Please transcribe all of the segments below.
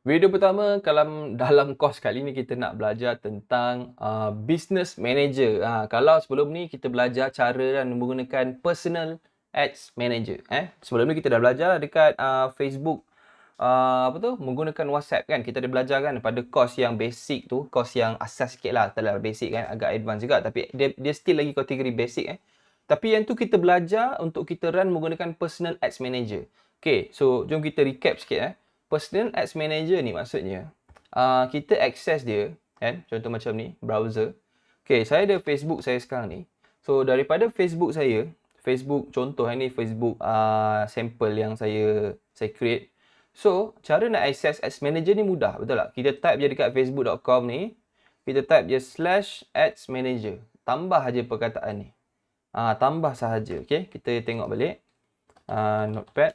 Video pertama dalam kos kali ni kita nak belajar tentang business manager. Kalau sebelum ni kita belajar cara dan menggunakan personal ads manager. Sebelum ni kita dah belajar dekat Facebook, menggunakan WhatsApp kan. Kita dah belajar kan pada kos yang basic tu, kos yang asas sikit lah. Tak lah basic kan, agak advance juga. Tapi dia still lagi kategori basic. Tapi yang tu kita belajar untuk kita run menggunakan personal ads manager. Okay, so jom kita recap sikit. Personal Ads Manager ni maksudnya kita access dia kan, contoh macam ni, browser. Okay, saya ada Facebook saya sekarang ni. So daripada Facebook saya, Facebook contoh ni Facebook sample yang saya create. So cara nak access Ads Manager ni mudah, betul tak? Kita type je dekat facebook.com ni, kita type je /ads manager. Tambah aja perkataan ni. Tambah sahaja. Okay, kita tengok balik. Notepad.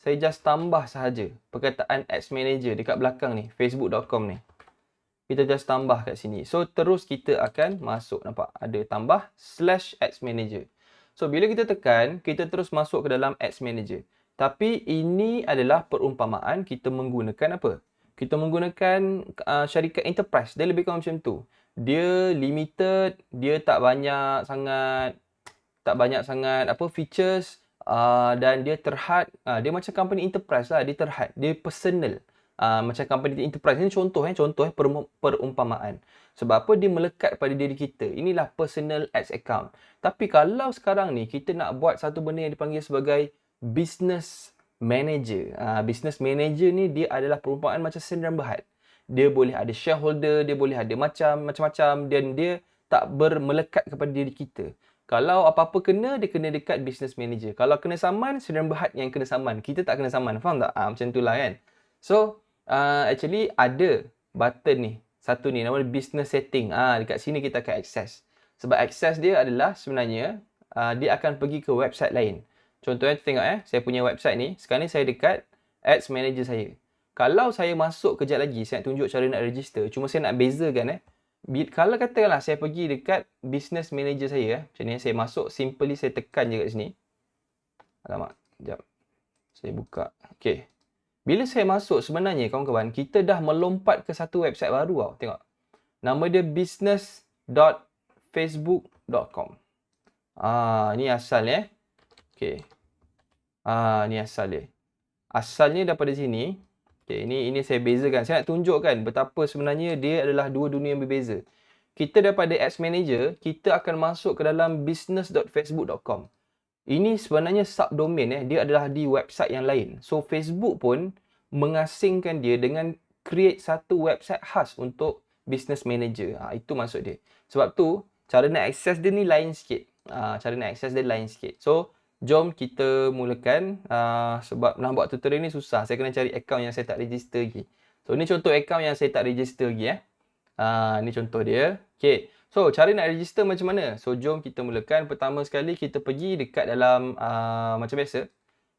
Saya just tambah sahaja perkataan Ads Manager dekat belakang ni, facebook.com ni. Kita just tambah kat sini. So, terus kita akan masuk, nampak? Ada tambah /Ads Manager. So, bila kita tekan, kita terus masuk ke dalam Ads Manager. Tapi, ini adalah perumpamaan kita menggunakan apa? Kita menggunakan syarikat enterprise. Dia lebih kurang macam tu. Dia limited, dia tak banyak sangat features. Dan dia terhad, dia macam company enterprise lah, dia terhad, dia personal. Macam company enterprise ni contoh perumpamaan. Sebab apa? Dia melekat pada diri kita. Inilah personal ads account. Tapi kalau sekarang ni kita nak buat satu benda yang dipanggil sebagai business manager. Business manager ni dia adalah perumpamaan macam sendiran berhad. Dia boleh ada shareholder, dia boleh ada macam-macam dan dia tak melekat kepada diri kita. Kalau apa-apa kena, dia kena dekat business manager. Kalau kena saman, sendiran berhad yang kena saman. Kita tak kena saman. Faham tak? Macam itulah kan. So, actually ada button ni. Satu ni, nama business setting. Dekat sini kita akan access. Sebab access dia adalah sebenarnya, dia akan pergi ke website lain. Contohnya, tengok saya punya website ni. Sekarang ni saya dekat ads manager saya. Kalau saya masuk kejap lagi, saya nak tunjuk cara nak register. Cuma saya nak bezakan kalau katakanlah saya pergi dekat business manager saya, macam ni saya masuk, simply saya tekan je kat sini. Alamak, sekejap. Saya buka. Okey. Bila saya masuk, sebenarnya kawan-kawan, kita dah melompat ke satu website baru tau. Tengok. Nama dia business.facebook.com. Ni asalnya. Okey. Ni asal dia. Asalnya daripada sini. Okay, ini saya bezakan. Saya nak tunjukkan betapa sebenarnya dia adalah dua dunia yang berbeza. Kita daripada Ads Manager, kita akan masuk ke dalam business.facebook.com. Ini sebenarnya subdomain dia adalah di website yang lain. So Facebook pun mengasingkan dia dengan create satu website khas untuk business manager. Itu maksud dia. Sebab tu cara nak access dia ni lain sikit. So jom kita mulakan. Sebab nak buat tutorial ni susah. Saya kena cari account yang saya tak register lagi. So, ni contoh account yang saya tak register lagi. Ni contoh dia. Okay. So, cara nak register macam mana? So, jom kita mulakan. Pertama sekali, kita pergi dekat dalam macam biasa.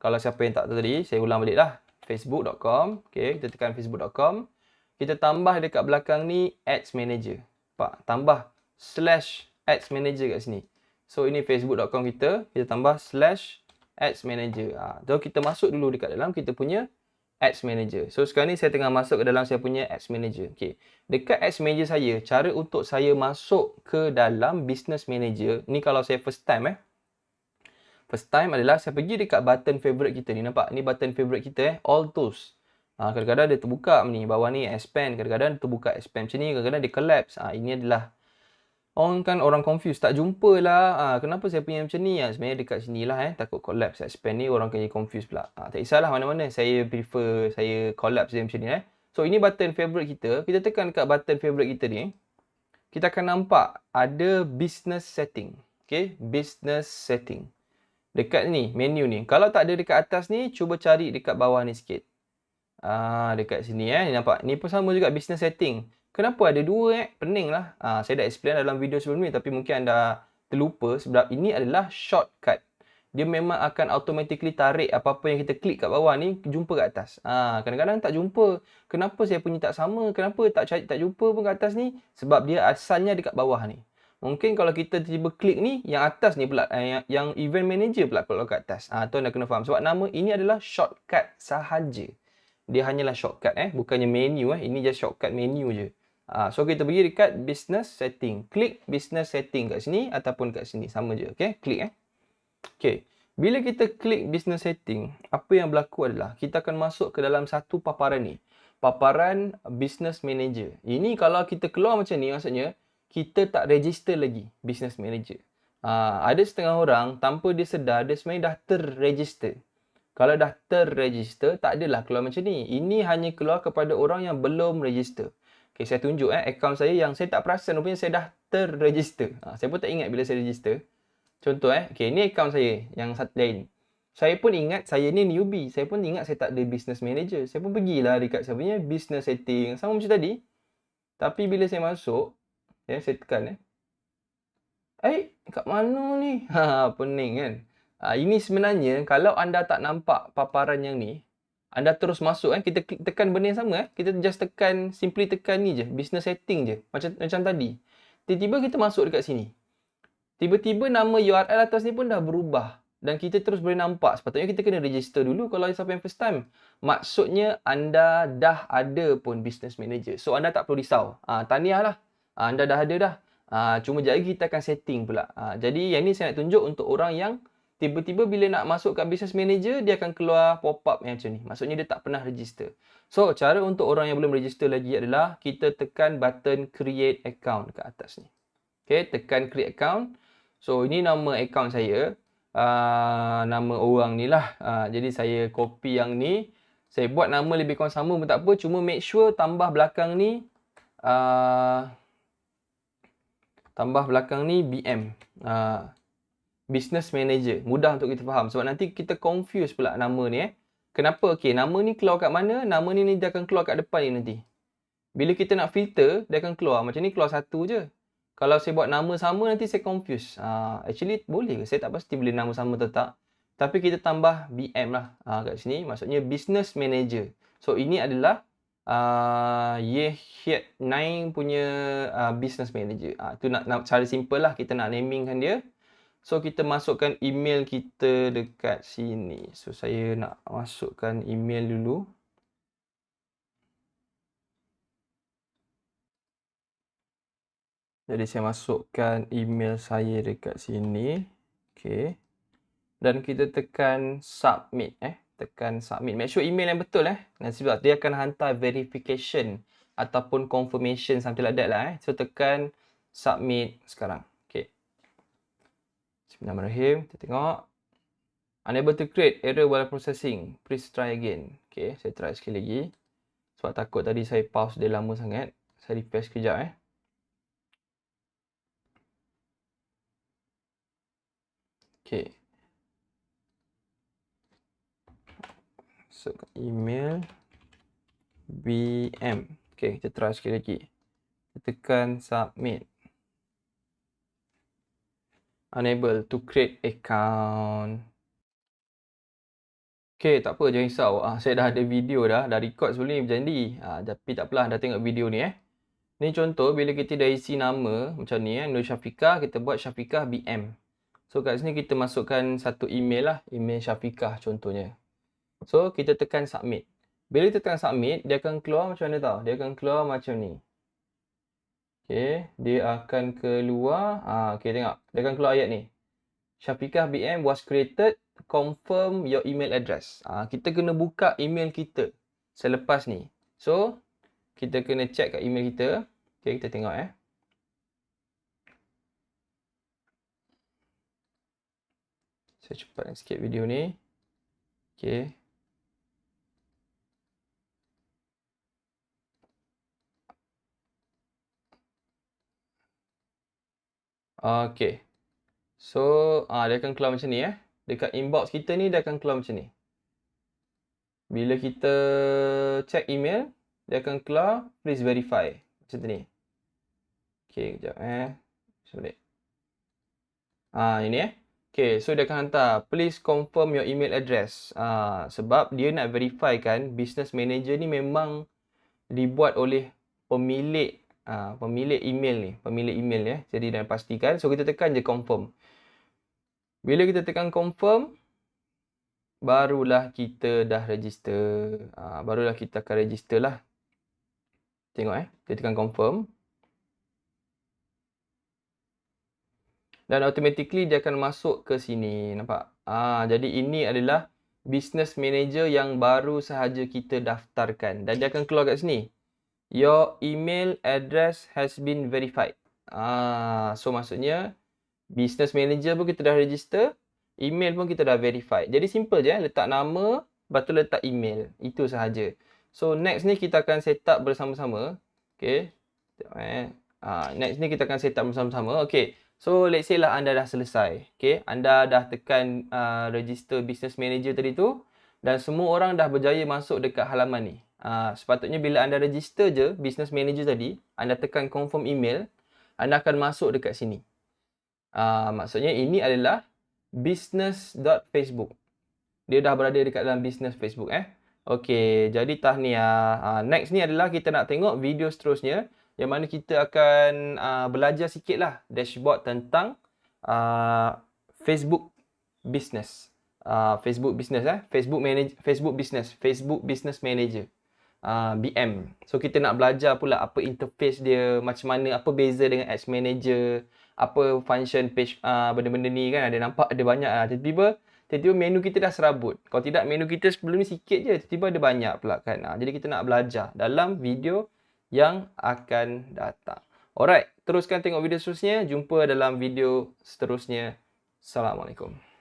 Kalau siapa yang tak tahu tadi, saya ulang balik lah. Facebook.com. Okay, kita tekan Facebook.com. Kita tambah dekat belakang ni Ads Manager. Nampak? Tambah /Ads Manager kat sini. So, ini facebook.com kita tambah /ads manager. So, kita masuk dulu dekat dalam kita punya ads manager. So, sekarang ni saya tengah masuk ke dalam saya punya ads manager. Okay. Dekat ads manager saya, cara untuk saya masuk ke dalam business manager, ni kalau saya first time First time adalah saya pergi dekat button favorite kita ni. Nampak? Ni button favorite kita all tools. Kadang-kadang dia terbuka ni. Bawah ni expand. Kadang-kadang dia terbuka expand macam ni. Kadang-kadang dia collapse. Ini adalah orang confused, tak jumpa lah. Kenapa saya punya macam ni? Sebenarnya dekat sini lah takut collapse expand ni orang kena confused pula. Tak kisahlah mana-mana. Saya prefer saya collapse dia macam ni So ini button favorite kita. Kita tekan dekat button favorite kita ni. Kita akan nampak ada business setting. Okay, business setting. Dekat ni, menu ni. Kalau tak ada dekat atas ni, cuba cari dekat bawah ni sikit. Dekat sini ni nampak. Ni pun sama juga business setting. Kenapa ada dua Pening lah. Saya dah explain dalam video sebelum ni tapi mungkin anda terlupa sebab ini adalah shortcut. Dia memang akan automatically tarik apa-apa yang kita klik kat bawah ni jumpa kat atas. Kadang-kadang tak jumpa. Kenapa saya punya tak sama? Kenapa tak jumpa pun kat atas ni? Sebab dia asalnya dekat bawah ni. Mungkin kalau kita tiba klik ni yang atas ni pula yang event manager pula kalau kat atas. Tu anda kena faham sebab nama ini adalah shortcut sahaja. dia hanyalah shortcut bukannya menu ini just shortcut menu je. So kita pergi dekat business setting. Klik business setting kat sini ataupun kat sini sama je. Okey, klik Okey. Bila kita klik business setting, apa yang berlaku adalah kita akan masuk ke dalam satu paparan ni. Paparan business manager. Ini kalau kita keluar macam ni maksudnya kita tak register lagi business manager. Ada setengah orang tanpa dia sedar dia sebenarnya dah terregister. Kalau dah terregister, tak adalah keluar macam ni. Ini hanya keluar kepada orang yang belum register. Okay, saya tunjuk akaun saya yang saya tak perasan rupanya saya dah terregister. Saya pun tak ingat bila saya register. Contoh okay, ni akaun saya yang satu lain. Saya pun ingat saya ni newbie. Saya pun ingat saya tak ada business manager. Saya pun pergilah dekat saya punya business setting. Sama macam tadi. Tapi bila saya masuk, saya tekan kat mana ni? Pening kan? Ini sebenarnya kalau anda tak nampak paparan yang ni, anda terus masuk kita klik tekan benda yang sama kita just tekan simply tekan ni je, business setting je. Macam tadi. Tiba-tiba kita masuk dekat sini. Tiba-tiba nama URL atas ni pun dah berubah dan kita terus boleh nampak. Sepatutnya kita kena register dulu kalau siapa yang first time. Maksudnya anda dah ada pun business manager. So anda tak perlu risau. Tahniahlah. Anda dah ada dah. Cuma sekejap lagi kita akan setting pula. Jadi yang ni saya nak tunjuk untuk orang yang tiba-tiba bila nak masuk kat business manager, dia akan keluar pop-up yang macam ni. Maksudnya dia tak pernah register. So, cara untuk orang yang belum register lagi adalah kita tekan button create account kat atas ni. Okay, tekan create account. So, ini nama account saya. Nama orang ni lah. Jadi, saya copy yang ni. Saya buat nama lebih kurang sama pun tak apa. Cuma make sure tambah belakang ni BM. Business manager. Mudah untuk kita faham. Sebab nanti kita confuse pula nama ni Kenapa? Okay, nama ni keluar kat mana? Nama ni dia akan keluar kat depan ni nanti. Bila kita nak filter, dia akan keluar. Macam ni keluar satu je. Kalau saya buat nama sama, nanti saya confuse. Actually, boleh ke? Saya tak pasti boleh nama sama atau tak. Tapi kita tambah BM lah kat sini. Maksudnya business manager. So, ini adalah Ye Hiet Nine punya business manager. Itu nak cara simple lah. Kita nak namingkan dia. So, kita masukkan email kita dekat sini. So, saya nak masukkan email dulu. Jadi, saya masukkan email saya dekat sini. Okay. Dan kita tekan submit. Tekan submit. Make sure email yang betul. Nanti sebab dia akan hantar verification ataupun confirmation something like that lah. So, tekan submit sekarang. Okay. Bismillahirrahmanirrahim. Kita tengok. Unable to create. Error while processing. Please try again. Okay. Saya try sekali lagi. Sebab takut tadi saya pause dia lama sangat. Saya refresh kejap. Okay. So, email BM. Okay, kita try sekali lagi. Kita tekan submit. Unable to create account. Okay, tak apa, jangan risau. Saya dah ada video dah record sebelum ni macam ni. Tapi tak apalah, dah tengok video ni Ni contoh bila kita dah isi nama macam ni Nur Syafiqah, kita buat Syafiqah BM. So kat sini kita masukkan satu email lah, email Syafiqah contohnya. So kita tekan submit. Bila kita tekan submit, dia akan keluar macam mana tau? Dia akan keluar macam ni. Okay, dia akan keluar. Okay, tengok. Dia akan keluar ayat ni. Syafiqah BM was created. Confirm your email address. Kita kena buka email kita selepas ni. So, kita kena check kat email kita. Okay, kita tengok Saya cepatkan sikit video ni. Okay. Okay. So, dia akan keluar macam ni Dekat inbox kita ni, dia akan keluar macam ni. Bila kita check email, dia akan keluar, please verify. Macam ni. Okay, kejap Sebalik. Ini Okay, so dia akan hantar, please confirm your email address. Sebab dia nak verify kan, business manager ni memang dibuat oleh pemilik email ni. Pemilik email Jadi dia pastikan. So, kita tekan je confirm. Bila kita tekan confirm, barulah kita dah register. Barulah kita akan register lah. Tengok kita tekan confirm. Dan automatically dia akan masuk ke sini, nampak? Jadi ini adalah business manager yang baru sahaja kita daftarkan. Dan dia akan keluar kat sini. Your email address has been verified. So maksudnya business manager pun kita dah register, email pun kita dah verified. Jadi simple je, letak nama, lepas tu letak email. Itu sahaja. So next ni kita akan set up bersama-sama. Okay. Next ni kita akan set up bersama-sama. Okay. So let's say lah anda dah selesai. Okay. Anda dah tekan register business manager tadi tu. Dan semua orang dah berjaya masuk dekat halaman ni. Sepatutnya bila anda register je business manager tadi, anda tekan confirm email, anda akan masuk dekat sini. Maksudnya ini adalah business.facebook. Dia dah berada dekat dalam business Facebook. Okey, jadi tahniah. Next ni adalah kita nak tengok video seterusnya, yang mana kita akan belajar sikit lah dashboard tentang Facebook Business. Facebook Business Facebook Business Manager. BM. So kita nak belajar pula apa interface dia, macam mana, apa beza dengan Ads Manager, apa function page, benda-benda ni kan. Ada nampak ada banyak lah. Tiba-tiba menu kita dah serabut. Kalau tidak, menu kita sebelum ni sikit je, tiba-tiba ada banyak pula kan. Jadi kita nak belajar dalam video yang akan datang. Alright, teruskan tengok video seterusnya. Jumpa dalam video seterusnya. Assalamualaikum.